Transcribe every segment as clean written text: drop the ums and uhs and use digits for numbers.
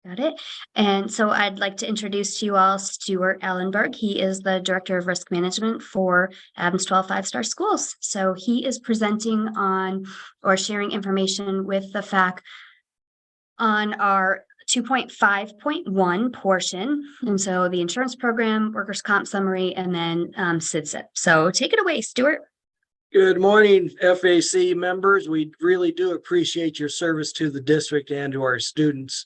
Got it. And so I'd like to introduce to you all Stuart Allenberg. He is the Director of Risk Management for Adams 12 5-star schools. So he is presenting on or sharing information with the FAC on our 2.5.1 portion. And so the insurance program, workers' comp summary, and then SIDSIP. So take it away, Stuart. Good morning, FAC members. We really do appreciate your service to the district and to our students.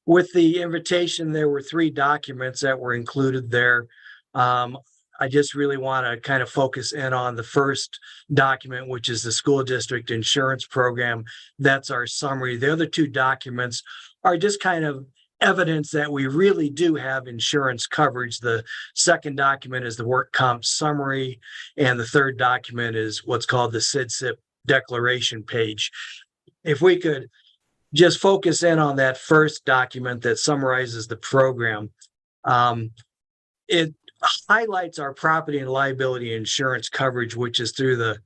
With the invitation, there were 3 documents that were included there. I just really want to kind of focus in on the first document, which is the school district insurance program. That's our summary. The other 2 documents are just kind of evidence that we really do have insurance coverage. The second document is the work comp summary, and the third document is what's called the SIDSIP declaration page. If we could just focus in on that first document that summarizes the program. It highlights our property and liability insurance coverage, which is through the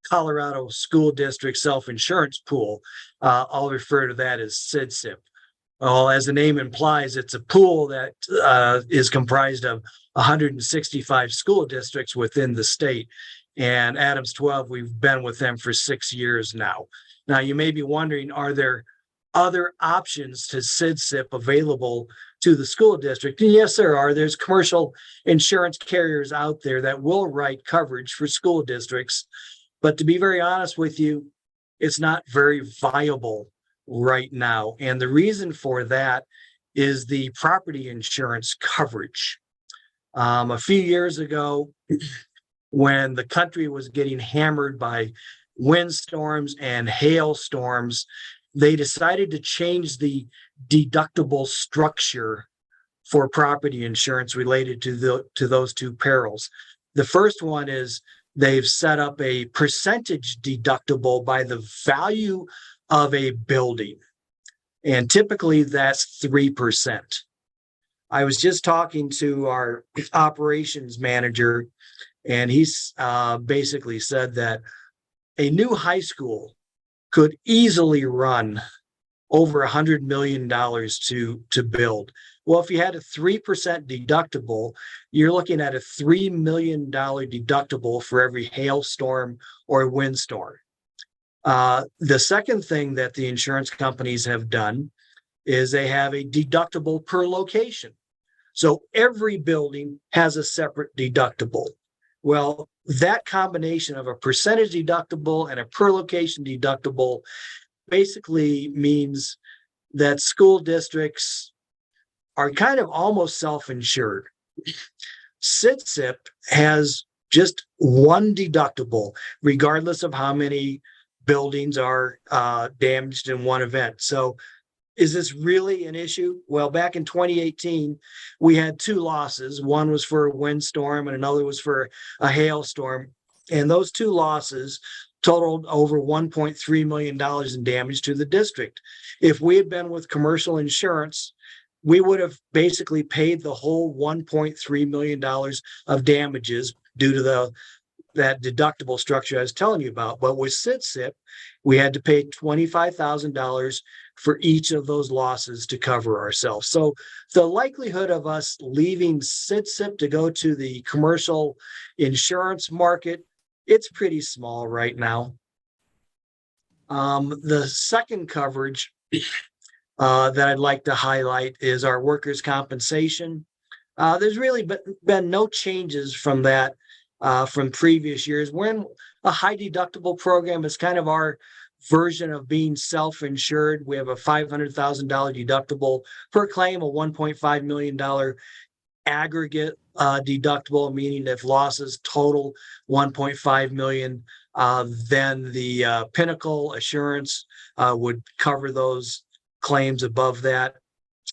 Colorado School District Self-Insurance Pool. I'll refer to that as SIDSIP. Well, as the name implies, it's a pool that is comprised of 165 school districts within the state. And Adams 12, we've been with them for 6 years now. Now, you may be wondering, are there other options to SIDSIP available to the school district? And yes, there are. There's commercial insurance carriers out there that will write coverage for school districts. But to be very honest with you, it's not very viable right now. And the reason for that is the property insurance coverage. A few years ago, when the country was getting hammered by windstorms and hailstorms, they decided to change the deductible structure for property insurance related to those 2 perils. The first one is they've set up a percentage deductible by the value of a building. And typically that's 3%. I was just talking to our operations manager, and he's basically said that a new high school could easily run over $100 million to build. Well, if you had a 3% deductible, you're looking at a $3 million deductible for every hailstorm or windstorm. The second thing that the insurance companies have done is they have a deductible per location. So every building has a separate deductible. Well, that combination of a percentage deductible and a per location deductible basically means that school districts are kind of almost self-insured. SIDSIP has just one deductible, regardless of how many buildings are damaged in one event. So is this really an issue? Well, back in 2018, we had 2 losses. One was for a windstorm and another was for a hailstorm. And those 2 losses totaled over $1.3 million in damage to the district. If we had been with commercial insurance, we would have basically paid the whole $1.3 million of damages due to that deductible structure I was telling you about. But with SIDSIP, we had to pay $25,000 for each of those losses to cover ourselves. So the likelihood of us leaving SIDSIP to go to the commercial insurance market, it's pretty small right now. The second coverage that I'd like to highlight is our workers' compensation. There's really been no changes from that from previous years. We're in a high deductible program. It's kind of our version of being self-insured. We have a $500,000 deductible per claim, a $1.5 million aggregate deductible, meaning if losses total $1.5 million, then the Pinnacle Assurance would cover those claims above that.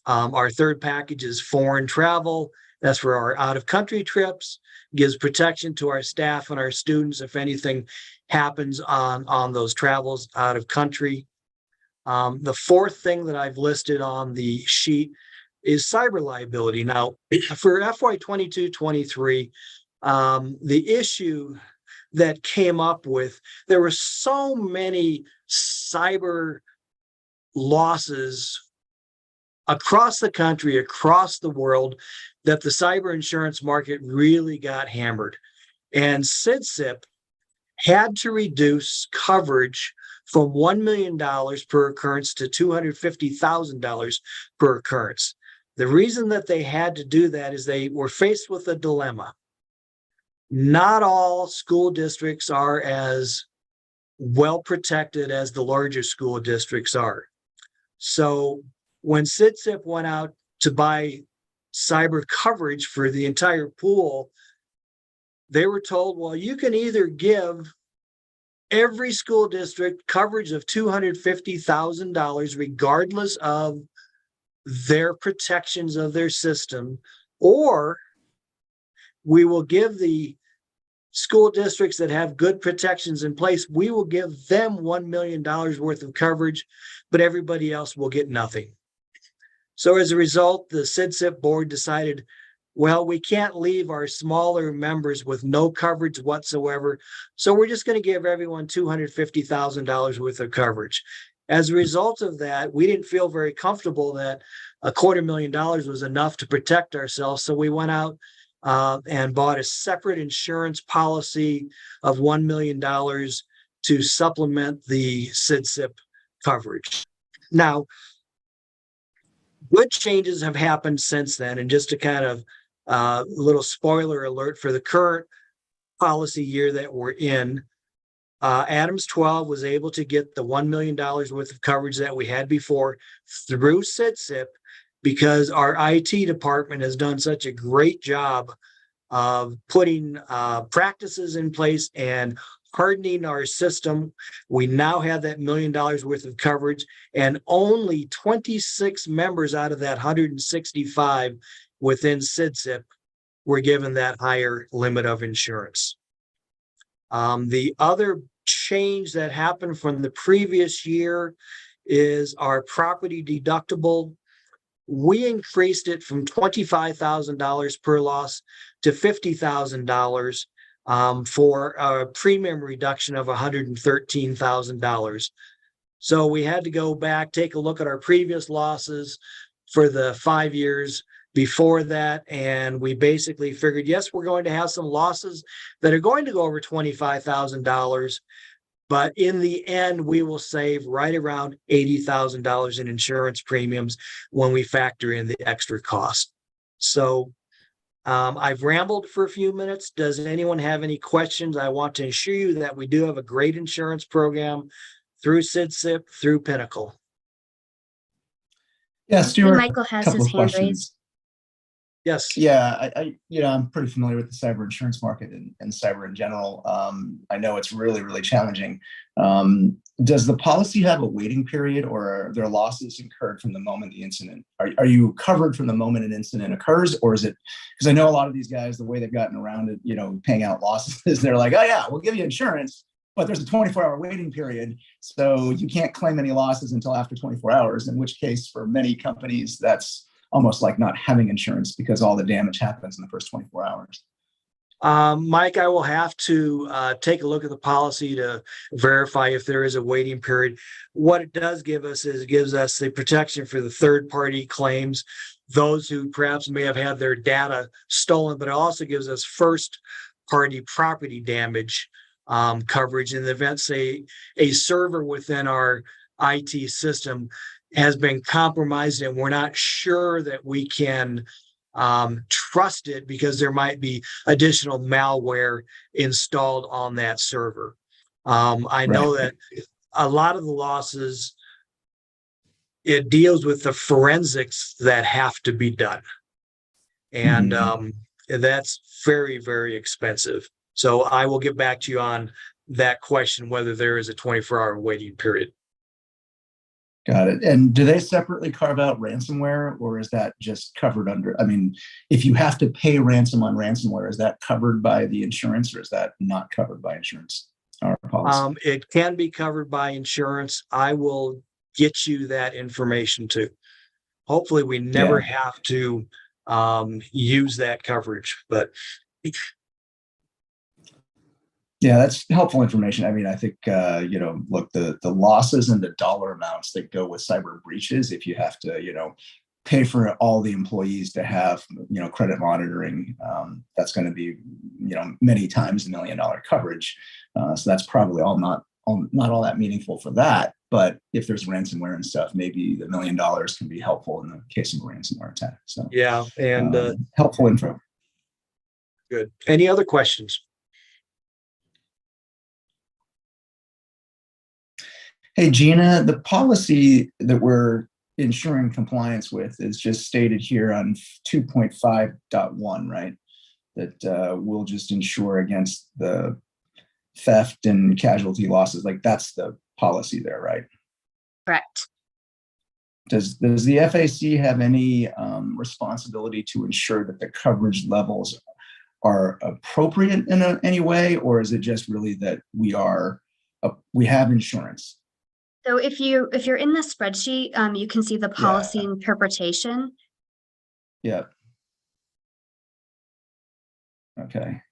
Our third package is foreign travel. That's for our out-of-country trips, gives protection to our staff and our students if anything happens on those travels out of country. The fourth thing that I've listed on the sheet is cyber liability. Now, for FY 22-23, the issue that came up with, there were so many cyber losses across the country, across the world, that the cyber insurance market really got hammered. And SIDSIP had to reduce coverage from $1 million per occurrence to $250,000 per occurrence. The reason that they had to do that is they were faced with a dilemma. Not all school districts are as well protected as the larger school districts are. So when SIDSIP went out to buy cyber coverage for the entire pool, they were told, well, you can either give every school district coverage of $250,000, regardless of their protections of their system, or we will give the school districts that have good protections in place, we will give them $1 million worth of coverage, but everybody else will get nothing. So as a result, the SIDSIP board decided, well, we can't leave our smaller members with no coverage whatsoever. So we're just going to give everyone $250,000 worth of coverage. As a result of that, we didn't feel very comfortable that $250,000 was enough to protect ourselves. So we went out and bought a separate insurance policy of $1 million to supplement the SIDSIP coverage. Now, good changes have happened since then. And just to kind of little spoiler alert for the current policy year that we're in, Adams 12 was able to get the $1 million worth of coverage that we had before through SIDSIP, because our IT department has done such a great job of putting practices in place and hardening our system. We now have that $1 million worth of coverage, and only 26 members out of that 165 within SIDSIP were given that higher limit of insurance. The other change that happened from the previous year is our property deductible. We increased it from $25,000 per loss to $50,000 for a premium reduction of $113,000. So we had to go back, take a look at our previous losses for the 5 years before that. And we basically figured, yes, we're going to have some losses that are going to go over $25,000. But in the end, we will save right around $80,000 in insurance premiums when we factor in the extra cost. So I've rambled for a few minutes. Does anyone have any questions? I want to assure you that we do have a great insurance program through SIDSIP, through Pinnacle. Yeah, Stuart, Michael has couple his of hand questions. raised. Yes. Yeah, I'm pretty familiar with the cyber insurance market and cyber in general. I know it's really, really challenging. Does the policy have a waiting period, or are there losses incurred from the moment the incident? Are you covered from the moment an incident occurs, or is it? Because I know a lot of these guys, the way they've gotten around it, paying out losses, is they're like, oh yeah, we'll give you insurance, but there's a 24-hour waiting period, so you can't claim any losses until after 24 hours. In which case, for many companies, that's almost like not having insurance because all the damage happens in the first 24 hours. Mike, I will have to take a look at the policy to verify if there is a waiting period. What it does give us is it gives us the protection for the third-party claims, those who perhaps may have had their data stolen, but it also gives us first-party property damage coverage in the event, say, a server within our IT system has been compromised and we're not sure that we can trust it because there might be additional malware installed on that server. I know that a lot of the losses, it deals with the forensics that have to be done. And that's very, very expensive. So I will get back to you on that question, whether there is a 24-hour waiting period. Got it. And do they separately carve out ransomware, or is that just covered under, if you have to pay ransom on ransomware, is that covered by the insurance, or is that not covered by insurance? Our policy? It can be covered by insurance. I will get you that information too. Hopefully we never have to use that coverage, but yeah, that's helpful information. I think, look, the losses and the dollar amounts that go with cyber breaches, if you have to, pay for all the employees to have, credit monitoring. That's going to be, many times $1 million coverage. So that's probably not all that meaningful for that. But if there's ransomware and stuff, maybe the $1 million can be helpful in the case of a ransomware attack. So Yeah, and helpful info. good. Any other questions? Hey, Gina, the policy that we're ensuring compliance with is just stated here on 2.5.1, right? That we'll just insure against the theft and casualty losses. Like that's the policy there, right? Correct. Does the FAC have any responsibility to ensure that the coverage levels are appropriate in any way, or is it just really that we have insurance? So if you're in the spreadsheet, you can see the policy interpretation. Yeah. Okay.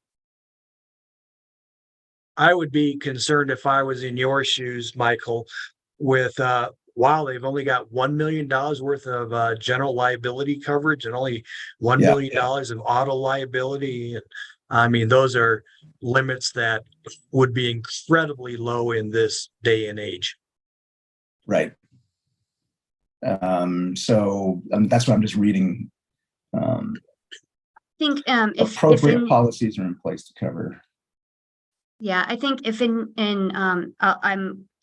I would be concerned if I was in your shoes, Michael, with wow, they've only got $1 million worth of general liability coverage and only $1 million of auto liability. I mean, those are limits that would be incredibly low in this day and age. Right. So that's what I'm just reading. I think if appropriate policies are in place to cover. Yeah, I think if I'm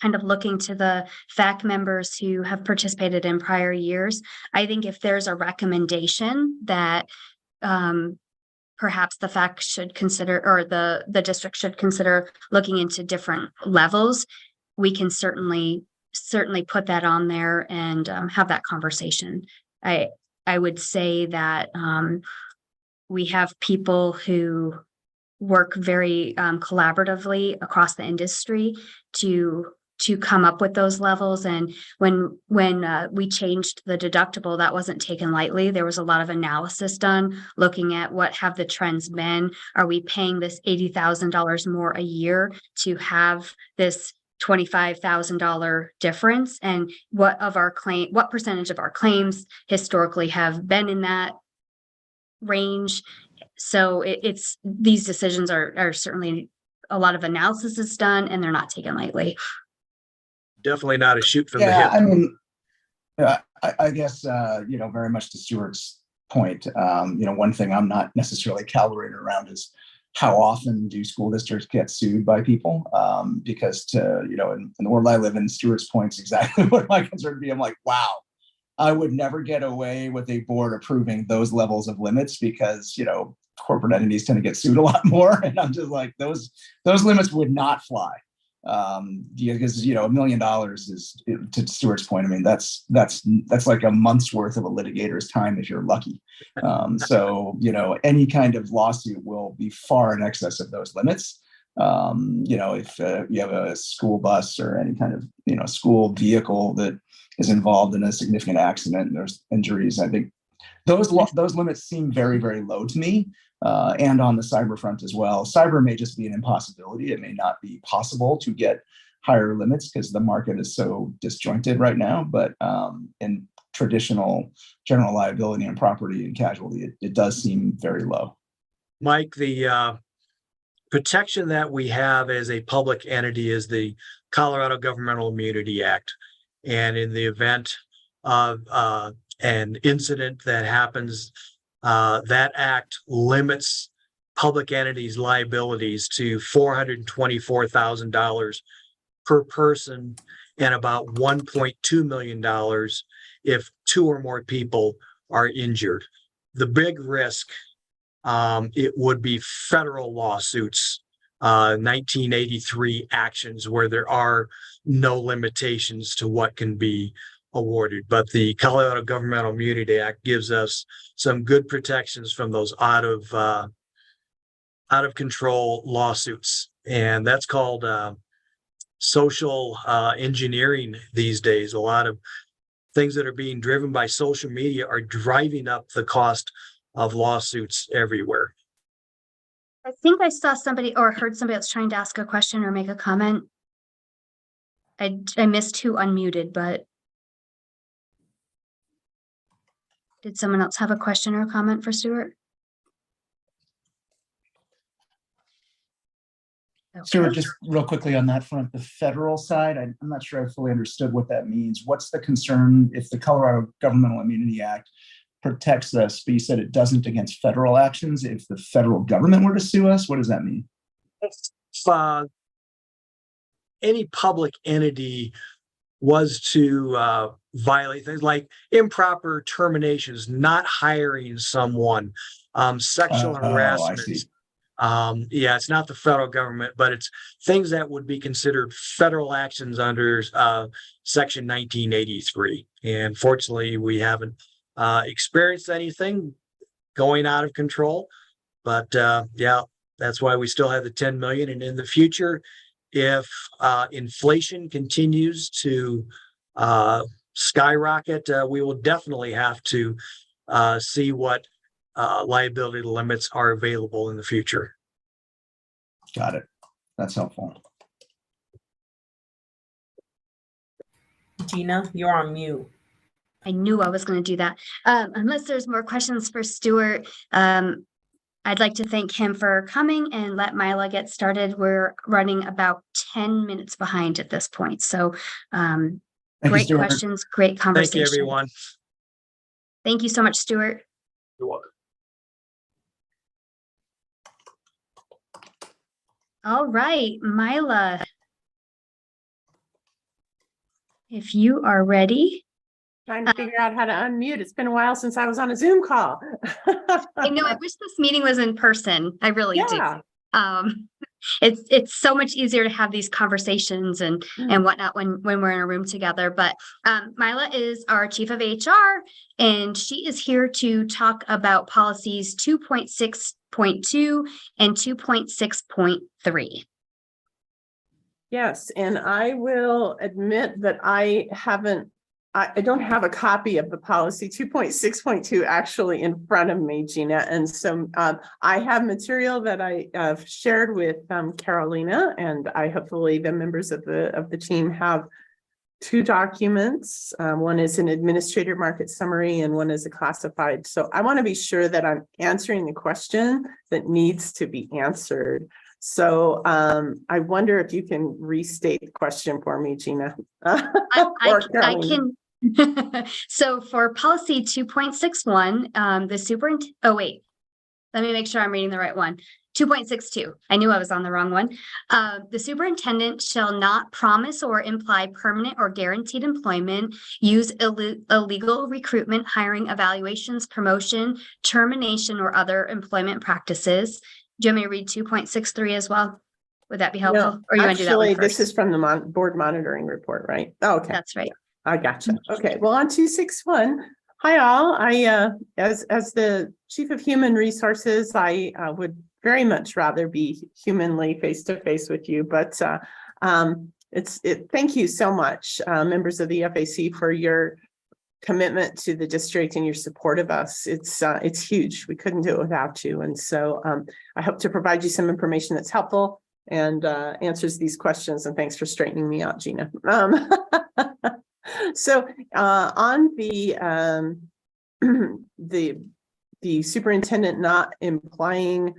kind of looking to the FAC members who have participated in prior years. I think if there's a recommendation that perhaps the FAC should consider, or the district should consider looking into different levels, we can certainly put that on there and have that conversation. I would say that we have people who work very collaboratively across the industry to come up with those levels. And when we changed the deductible, that wasn't taken lightly. There was a lot of analysis done looking at what have the trends been. Are we paying this $80,000 more a year to have this $25,000 difference? And what percentage of our claims historically have been in that range? So it's these decisions are certainly, a lot of analysis is done and they're not taken lightly. Definitely not a shoot from the hip. I mean, I guess, very much to Stuart's point, one thing I'm not necessarily calibrated around is how often do school districts get sued by people? Because in the world I live in, Stuart's point's exactly what my concern would be. I'm like, wow, I would never get away with a board approving those levels of limits because, corporate entities tend to get sued a lot more. And I'm just like, those limits would not fly. Because, $1 million is, to Stuart's point, I mean, that's like a month's worth of a litigator's time if you're lucky. So, any kind of lawsuit will be far in excess of those limits. If you have a school bus or any kind of, school vehicle that is involved in a significant accident and there's injuries, I think those limits seem very, very low to me. And on the cyber front as well. Cyber may just be an impossibility. It may not be possible to get higher limits because the market is so disjointed right now. But in traditional general liability and property and casualty, it does seem very low. Mike, the protection that we have as a public entity is the Colorado Governmental Immunity Act. And in the event of an incident that happens, that act limits public entities' liabilities to $424,000 per person and about $1.2 million if 2 or more people are injured. The big risk, it would be federal lawsuits, 1983 actions where there are no limitations to what can be awarded. But the Colorado Governmental Immunity Act gives us some good protections from those out of control lawsuits, and that's called social engineering these days. A lot of things that are being driven by social media are driving up the cost of lawsuits everywhere. I think I saw somebody or heard somebody else trying to ask a question or make a comment. I missed who unmuted, but Did someone else have a question or comment for Stuart? Stuart, Okay. just real quickly on that front, the federal side, I'm not sure I fully understood what that means. What's the concern if the Colorado Governmental Immunity Act protects us, but you said it doesn't against federal actions? If the federal government were to sue us, what does that mean? If any public entity was to violate things like improper terminations, not hiring someone, sexual Oh, I harassment. see. Yeah, it's not the federal government, but it's things that would be considered federal actions under Section 1983. And fortunately, we haven't experienced anything going out of control. But yeah, that's why we still have the 10 million. And in the future, if inflation continues to skyrocket, we will definitely have to see what liability limits are available in the future. Got it. That's helpful. Gina, you're on mute. I knew I was going to do that. Unless there's more questions for Stuart, I'd like to thank him for coming and let Mila get started. We're running about 10 minutes behind at this point. So great questions, great conversation. Thank you, everyone. Thank you so much, Stuart. You're welcome. All right, Mila, if you are ready. Trying to figure out how to unmute. It's been a while since I was on a Zoom call. I know, I wish this meeting was in person. I really Yeah. do. It's so much easier to have these conversations and whatnot when we're in a room together. But Mila is our chief of HR, and she is here to talk about policies 2.6.2 and 2.6.3. Yes, and I will admit that I don't have a copy of the policy 2.6.2 actually in front of me, Gina. And so I have material that I have shared with Carolina, and I hopefully the members of the team have two documents. One is an administrator market summary and one is a classified. So I want to be sure that I'm answering the question that needs to be answered. So I wonder if you can restate the question for me, Gina. I can. So for policy 2.61, the superintendent, oh wait, let me make sure I'm reading the right one. 2.62, I knew I was on the wrong one. The superintendent shall not promise or imply permanent or guaranteed employment, use illegal recruitment, hiring, evaluations, promotion, termination, or other employment practices. Do you want me to read 2.63 as well? Would that be helpful? No, or you want to do that one actually, first? this is from the board monitoring report, right? Oh, okay. That's right. I gotcha. Okay, well, on 261, hi all. I as the chief of human resources, I would very much rather be humanly face to face with you, but thank you so much, members of the FAC, for your commitment to the district and your support of us. It's huge. We couldn't do it without you, and so I hope to provide you some information that's helpful and answers these questions. And thanks for straightening me out, Gina. So on the superintendent not implying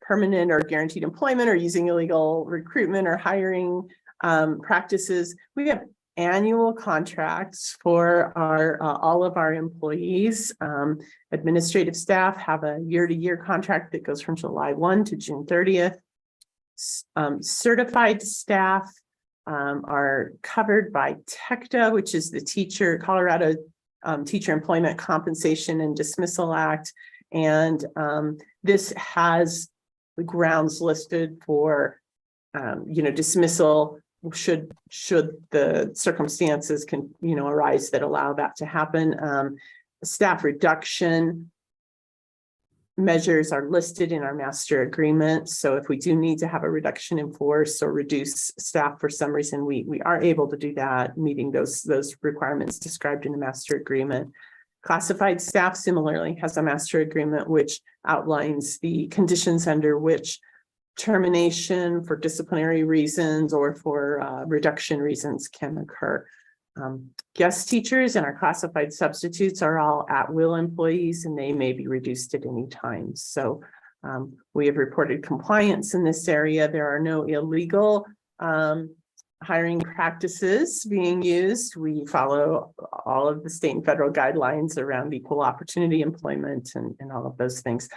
permanent or guaranteed employment or using illegal recruitment or hiring practices, we have annual contracts for our all of our employees. Administrative staff have a year-to-year contract that goes from July 1 to June 30th. Certified staff are covered by TECTA, which is the Colorado Teacher Employment Compensation and Dismissal Act. And this has the grounds listed for, dismissal should the circumstances arise that allow that to happen. Staff reduction measures are listed in our master agreement. So if we do need to have a reduction in force or reduce staff for some reason, we are able to do that, meeting those requirements described in the master agreement. Classified staff similarly has a master agreement which outlines the conditions under which termination for disciplinary reasons or for reduction reasons can occur. guest teachers and our classified substitutes are all at-will employees, and they may be reduced at any time. So we have reported compliance in this area. There are no illegal hiring practices being used. We follow all of the state and federal guidelines around equal opportunity employment and all of those things.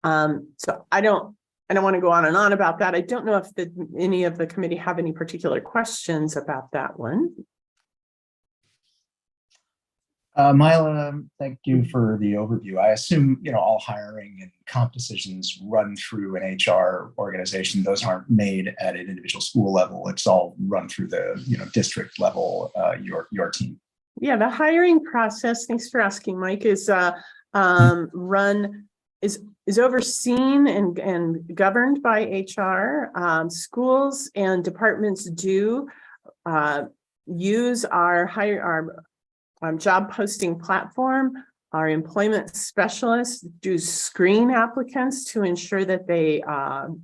So I don't want to go on and on about that. I don't know if any of the committee have any particular questions about that one. Mila, thank you for the overview. I assume, all hiring and comp decisions run through an HR organization. Those aren't made at an individual school level. It's all run through the, district level, your team. Yeah, the hiring process, thanks for asking, Mike, is overseen and governed by HR. Schools and departments do use our job posting platform. Our employment specialists do screen applicants to ensure that they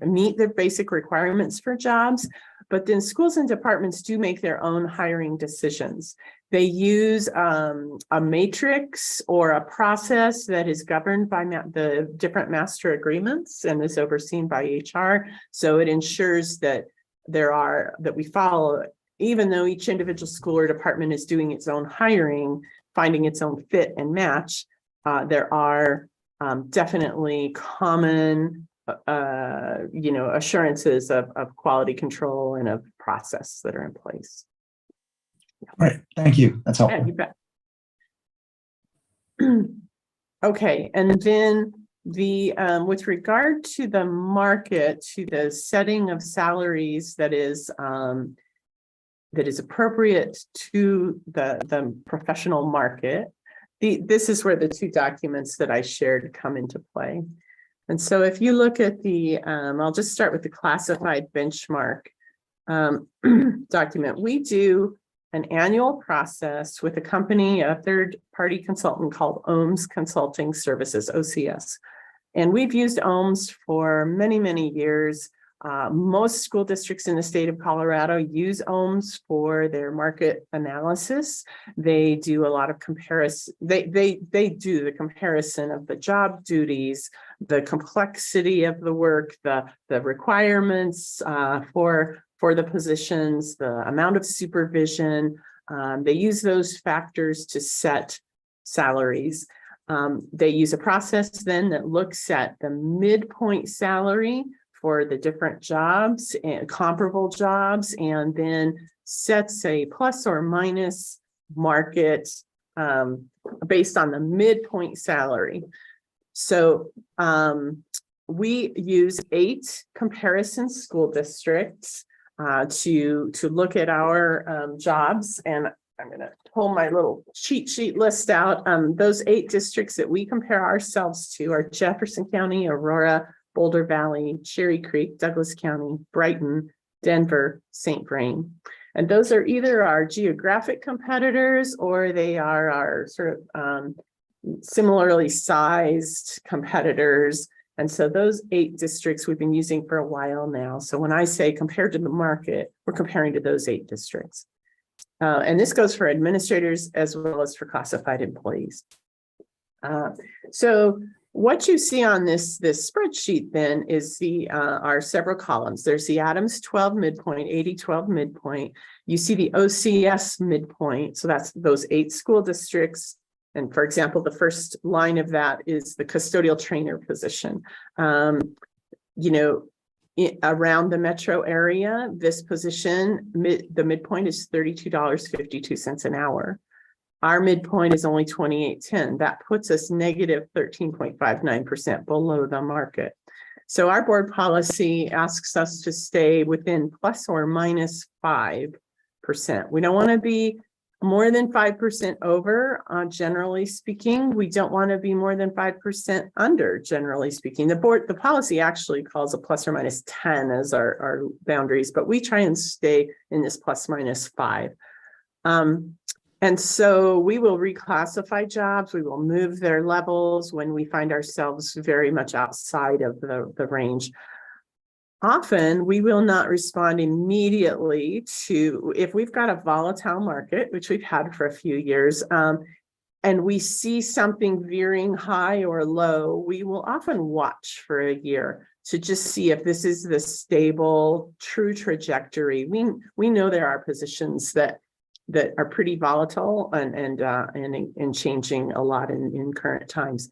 meet the basic requirements for jobs. But then schools and departments do make their own hiring decisions. They use a matrix or a process that is governed by the different master agreements and is overseen by HR. So it ensures that we follow, even though each individual school or department is doing its own hiring, finding its own fit and match, there are definitely common assurances of quality control and of process that are in place. Right. Thank you. That's helpful. Yeah, you bet. Okay, and then with regard to the market, to the setting of salaries that is appropriate to the professional market, this is where the two documents that I shared come into play. And so if you look at I'll just start with the classified benchmark document. We do an annual process with a company, a third-party consultant called OHMS Consulting Services, OCS. And we've used OHMS for many, many years. Most school districts in the state of Colorado use OHMS for their market analysis. They do a lot of comparison. They do the comparison of the job duties, the complexity of the work, the requirements for the positions, the amount of supervision. They use those factors to set salaries. They use a process then that looks at the midpoint salary for the different jobs and comparable jobs, and then sets a plus or minus market based on the midpoint salary. So we use 8 comparison school districts to look at our jobs, and I'm going to pull my little cheat sheet list out. Those 8 districts that we compare ourselves to are Jefferson County, Aurora, Boulder Valley, Cherry Creek, Douglas County, Brighton, Denver, St. Vrain. And those are either our geographic competitors or they are our sort of similarly sized competitors. And so those 8 districts we've been using for a while now. So when I say compared to the market, we're comparing to those 8 districts. And this goes for administrators as well as for classified employees. So what you see on this spreadsheet then is our several columns. There's the Adams 12 midpoint, 80-12 midpoint. You see the OCS midpoint. So that's those 8 school districts. And for example, the first line of that is the custodial trainer position. Around the metro area, this position, the midpoint is $32.52 an hour. Our midpoint is only $28.10. That puts us negative 13.59% below the market. So our board policy asks us to stay within plus or minus 5%. We don't want to be more than 5% over, generally speaking. We don't want to be more than 5% under, generally speaking. The policy actually calls a plus or minus 10 as our boundaries, but we try and stay in this plus minus 5. And so we will reclassify jobs. We will move their levels when we find ourselves very much outside of the range. often we will not respond immediately to, if we've got a volatile market, which we've had for a few years, and we see something veering high or low, we will often watch for a year to just see if this is the stable, true trajectory. We know there are positions that are pretty volatile and changing a lot in current times.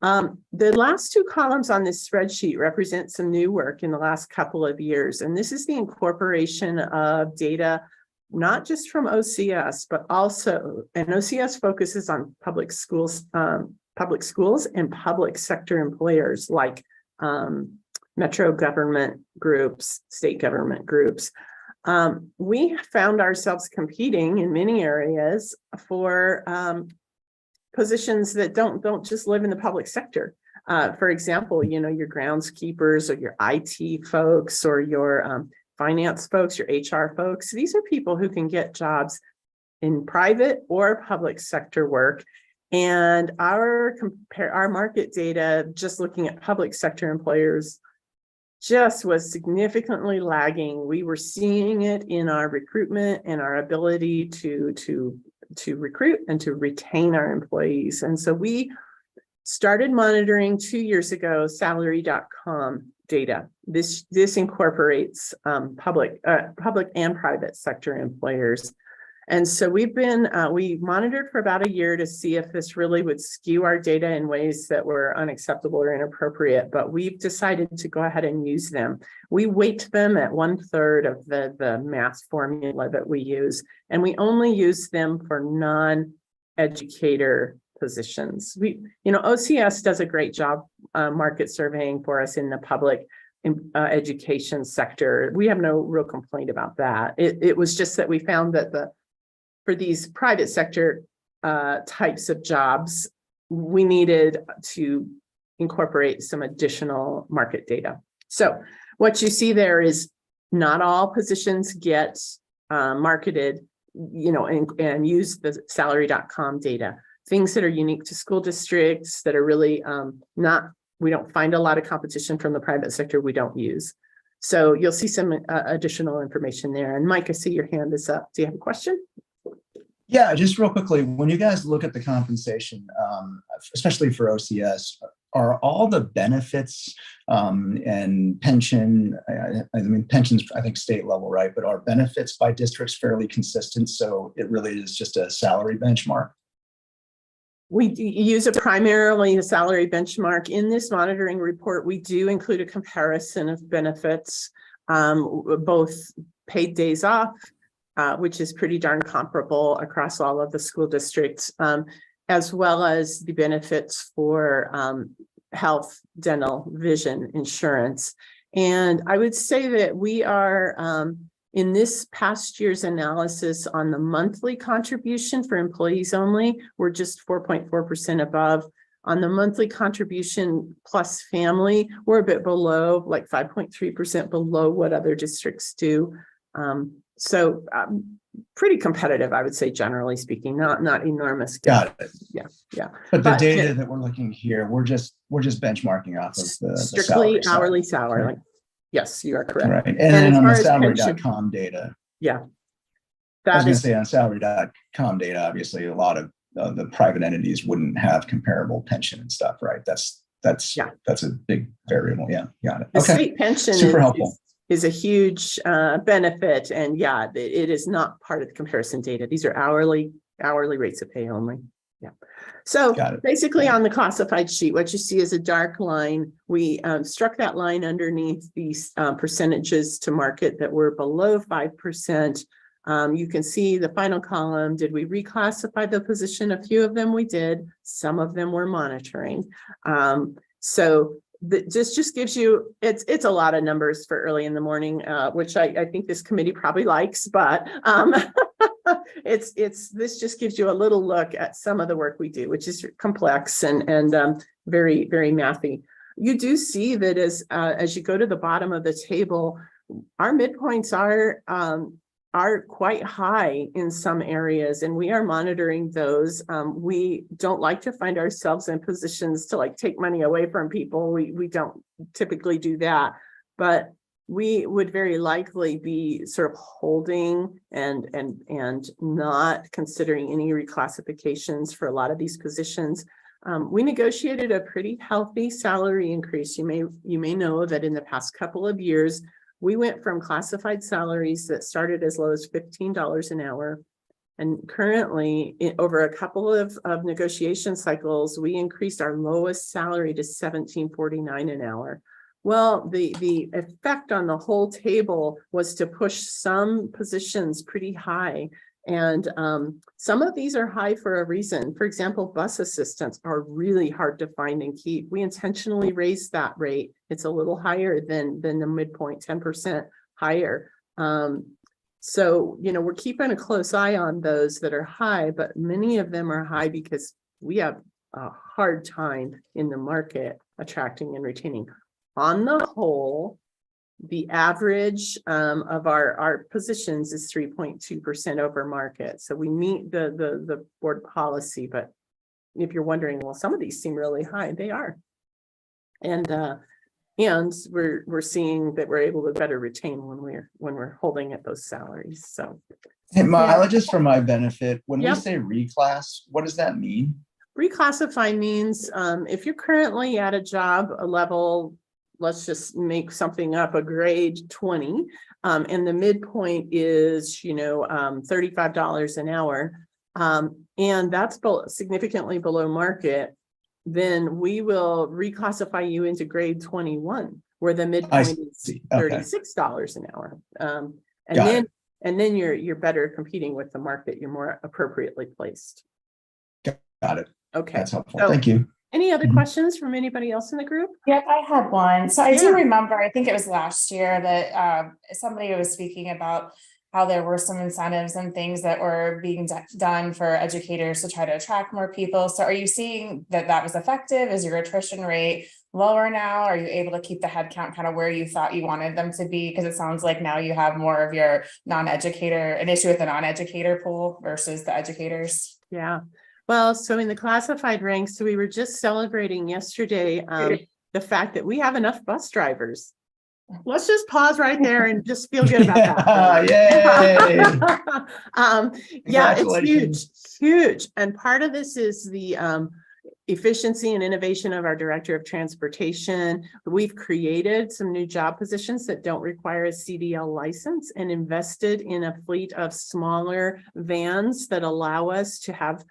The last two columns on this spreadsheet represent some new work in the last couple of years, and this is the incorporation of data not just from OCS, but also, and OCS focuses on public schools and public sector employers like metro government groups, state government groups. We found ourselves competing in many areas for positions that don't just live in the public sector. For example, your groundskeepers or your IT folks or your finance folks, your HR folks. These are people who can get jobs in private or public sector work. And our market data, just looking at public sector employers, just was significantly lagging. We were seeing it in our recruitment and our ability to recruit and to retain our employees. And so we started monitoring 2 years ago salary.com data. This incorporates public and private sector employers. And so we monitored for about a year to see if this really would skew our data in ways that were unacceptable or inappropriate, but we've decided to go ahead and use them. We weight them at 1/3 of the math formula that we use, and we only use them for non-educator positions. OCS does a great job market surveying for us in the public education sector. We have no real complaint about that. It was just that we found that for these private sector types of jobs, we needed to incorporate some additional market data. So what you see there is not all positions get marketed, and use the salary.com data. Things that are unique to school districts that are really we don't find a lot of competition from the private sector, we don't use. So you'll see some additional information there. And Mike, I see your hand is up. Do you have a question? Yeah, just real quickly, when you guys look at the compensation, especially for OCS, are all the benefits and pension, I mean, pensions, I think state level, right? But are benefits by districts fairly consistent? So it really is just a salary benchmark? We use primarily a salary benchmark. In this monitoring report, we do include a comparison of benefits, both paid days off, which is pretty darn comparable across all of the school districts, as well as the benefits for health, dental, vision insurance. And I would say that we are, in this past year's analysis on the monthly contribution for employees only, we're just 4.4% above. On the monthly contribution plus family, we're a bit below, like 5.3% below what other districts do. So pretty competitive, I would say, generally speaking, not enormous. Got it. Yeah. But the data that we're looking here, we're just benchmarking off of the strictly the hourly salary. Right? Yes, you are correct. Right. And then on the salary.com data. Yeah. I was going to say on salary.com data, obviously a lot of the private entities wouldn't have comparable pension and stuff, right? That's a big variable. Yeah, got it. The state pension super helpful. Is a huge benefit, and it is not part of the comparison data. These are hourly rates of pay only. Yeah. So basically on the classified sheet, what you see is a dark line. We struck that line underneath these percentages to market that were below 5%. You can see the final column. Did we reclassify the position? A few of them we did. Some of them we're monitoring. So this just gives you, it's a lot of numbers for early in the morning, which I think this committee probably likes, but this just gives you a little look at some of the work we do, which is complex and very, very mathy. You do see that as you go to the bottom of the table, our midpoints are quite high in some areas, and we are monitoring those. We don't like to find ourselves in positions to take money away from people. We don't typically do that, but we would very likely be sort of holding and not considering any reclassifications for a lot of these positions. We negotiated a pretty healthy salary increase. You may know that in the past couple of years, we went from classified salaries that started as low as $15 an hour. And currently, over a couple of negotiation cycles, we increased our lowest salary to $17.49 an hour. Well, the effect on the whole table was to push some positions pretty high. And some of these are high for a reason. For example, bus assistants are really hard to find and keep. We intentionally raised that rate. It's a little higher than the midpoint, 10% higher. So, we're keeping a close eye on those that are high, but many of them are high because we have a hard time in the market attracting and retaining. On the whole, the average of our positions is 3.2% over market. So we meet the board policy, but if you're wondering, well, some of these seem really high, they are. And we're seeing that we're able to better retain when we're holding at those salaries. So Hey, Mila, just for my benefit, when Yep. we say reclass, what does that mean? reclassify means if you're currently at a job, a level, let's just make something up, a grade 20, and the midpoint is, $35 an hour, and that's significantly below market, then we will reclassify you into grade 21, where the midpoint is see. Okay. $36 an hour. And Got then you're better competing with the market. You're more appropriately placed. Got it. Okay. That's helpful. So, Thank you. any other Mhm. questions from anybody else in the group? Yep, I had one. So I Yeah. do remember, I think it was last year that somebody was speaking about how there were some incentives and things that were being done for educators to try to attract more people. So are you seeing that that was effective? Is your attrition rate lower now? Are you able to keep the headcount kind of where you thought you wanted them to be? Because it sounds like now you have more of your an issue with the non-educator pool versus the educators. Yeah. Well, so in the classified ranks, so we were just celebrating yesterday the fact that we have enough bus drivers. Let's just pause right there and just feel good about that. Yay! Yeah, it's huge, Congratulations. huge. And part of this is the efficiency and innovation of our director of transportation. We've created some new job positions that don't require a CDL license and invested in a fleet of smaller vans that allow us to have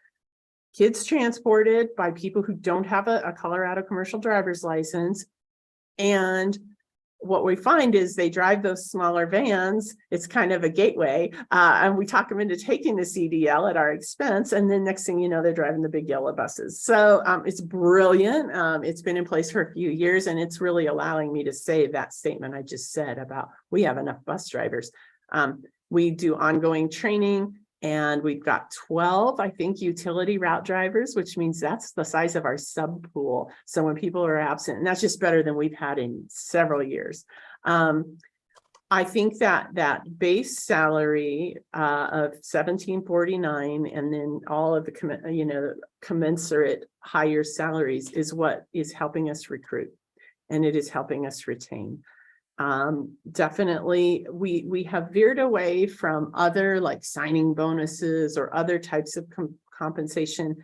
kids transported by people who don't have a Colorado commercial driver's license. And what we find is they drive those smaller vans. It's kind of a gateway. And we talk them into taking the CDL at our expense. And then next thing you know, they're driving the big yellow buses. So it's brilliant. It's been in place for a few years, and it's really allowing me to say that statement I just said about we have enough bus drivers. We do ongoing training. And we've got 12, I think, utility route drivers, which means that's the size of our sub pool. So when people are absent, and that's just better than we've had in several years. I think that base salary of $17.49 and then all of the commensurate higher salaries is what is helping us recruit, and it is helping us retain. Definitely we have veered away from other like signing bonuses or other types of compensation.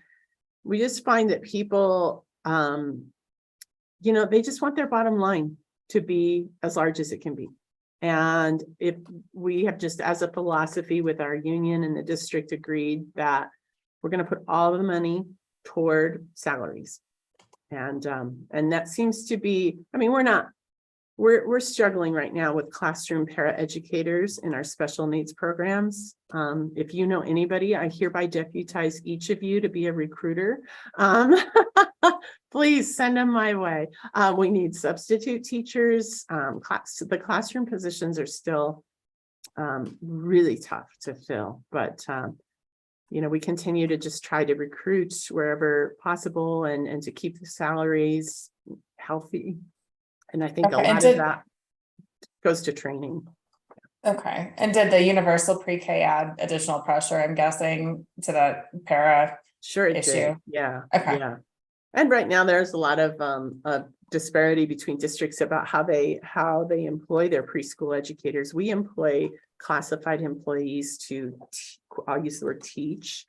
We just find that people they just want their bottom line to be as large as it can be. And if we have just as a philosophy with our union and the district agreed that we're going to put all the money toward salaries. And that seems to be, we're struggling right now with classroom paraeducators in our special needs programs. If you know anybody, I hereby deputize each of you to be a recruiter. Please send them my way. We need substitute teachers. The classroom positions are still really tough to fill, but we continue to just try to recruit wherever possible and to keep the salaries healthy. And I think a lot of that goes to training. Okay. And did the universal pre-K add additional pressure, I'm guessing, to the para Sure it issue? did. Yeah. Okay. Yeah. And right now, there's a lot of disparity between districts about how they employ their preschool educators. We employ classified employees to, I'll use the word teach.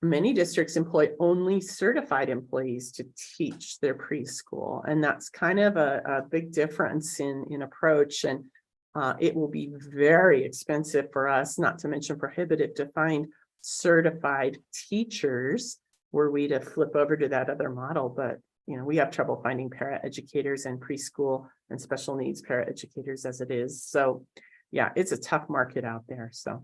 Many districts employ only certified employees to teach their preschool, and that's kind of a big difference in approach. And it will be very expensive for us, not to mention prohibitive, to find certified teachers were we to flip over to that other model. But we have trouble finding para educators and preschool and special needs para educators as it is. So yeah, it's a tough market out there. So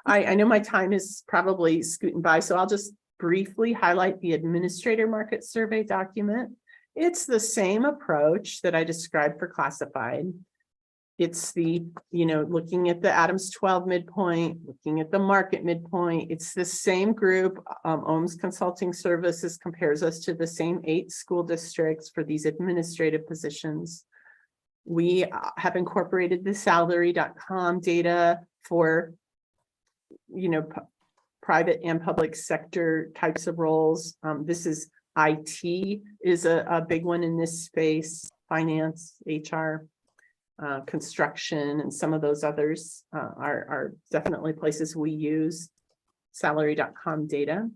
I know my time is probably scooting by, so I'll just briefly highlight the administrator market survey document. It's the same approach that I described for classified. It's the, looking at the Adams 12 midpoint, looking at the market midpoint. It's the same group. OHM's Consulting Services compares us to the same 8 school districts for these administrative positions. We have incorporated the salary.com data for private and public sector types of roles. This is IT is a big one in this space, finance, HR, construction, and some of those others are definitely places we use salary.com data.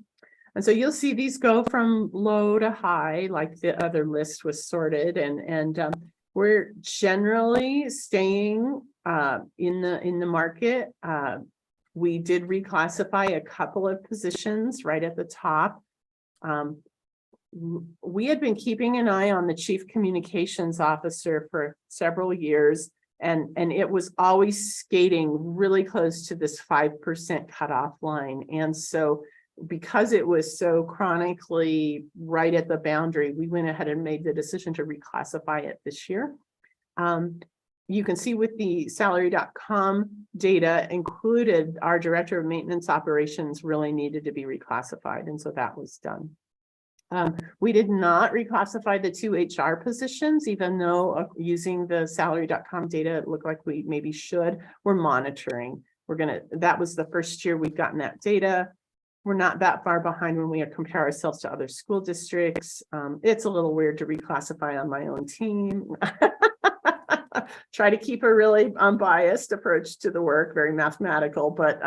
And so you'll see these go from low to high, like the other list was sorted, and we're generally staying in the market. We did reclassify a couple of positions right at the top. We had been keeping an eye on the chief communications officer for several years, and it was always skating really close to this 5% cutoff line. And so because it was so chronically right at the boundary, we went ahead and made the decision to reclassify it this year. You can see with the salary.com data included, our director of maintenance operations really needed to be reclassified. And so that was done. We did not reclassify the 2 HR positions, even though using the salary.com data, it looked like we maybe should. We're monitoring. That was the first year we've gotten that data. We're not that far behind when we compare ourselves to other school districts. It's a little weird to reclassify on my own team. Try to keep a really unbiased approach to the work, very mathematical, but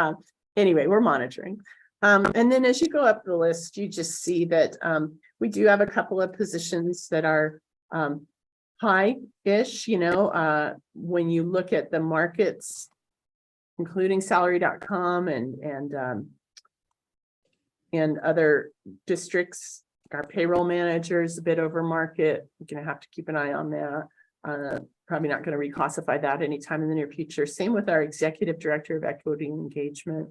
anyway, we're monitoring. And then as you go up the list, you just see that we do have a couple of positions that are high-ish, when you look at the markets, including salary.com and other districts. Our payroll managers a bit over market. We're going to have to keep an eye on that. Probably not going to reclassify that anytime in the near future. Same with our executive director of equity and engagement.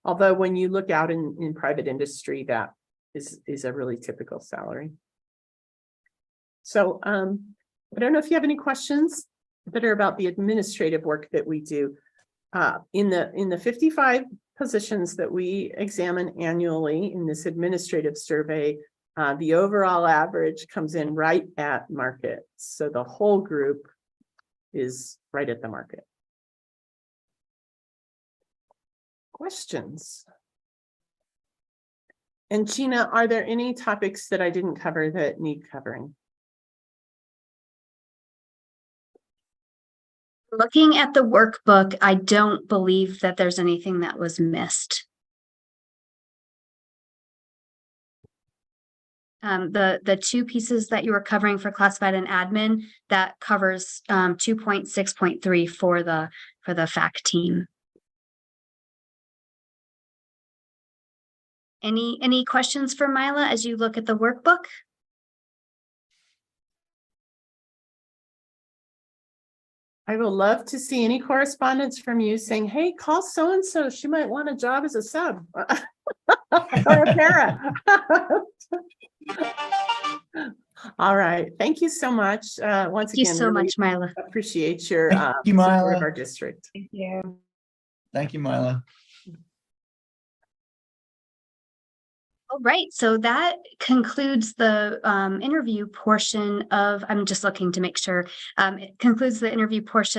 Although when you look out in private industry, that is a really typical salary. So I don't know if you have any questions that are about the administrative work that we do. In the 55 positions that we examine annually in this administrative survey, the overall average comes in right at market. So the whole group is right at the market. Questions? And Gina, are there any topics that I didn't cover that need covering? Looking at the workbook, I don't believe that there's anything that was missed. The 2 pieces that you were covering for classified and admin, that covers 2.6.3 for the FAC team. Any questions for Mila as you look at the workbook? I would love to see any correspondence from you saying, hey, call so-and-so, she might want a job as a sub or a para. All right. Thank you so much. Once again, Thank you so much, Mila. Appreciate your Thank you, support Mila. of our district. Thank you. Thank you, Mila. All right, so that concludes the interview portion of, I'm just looking to make sure, it concludes the interview portion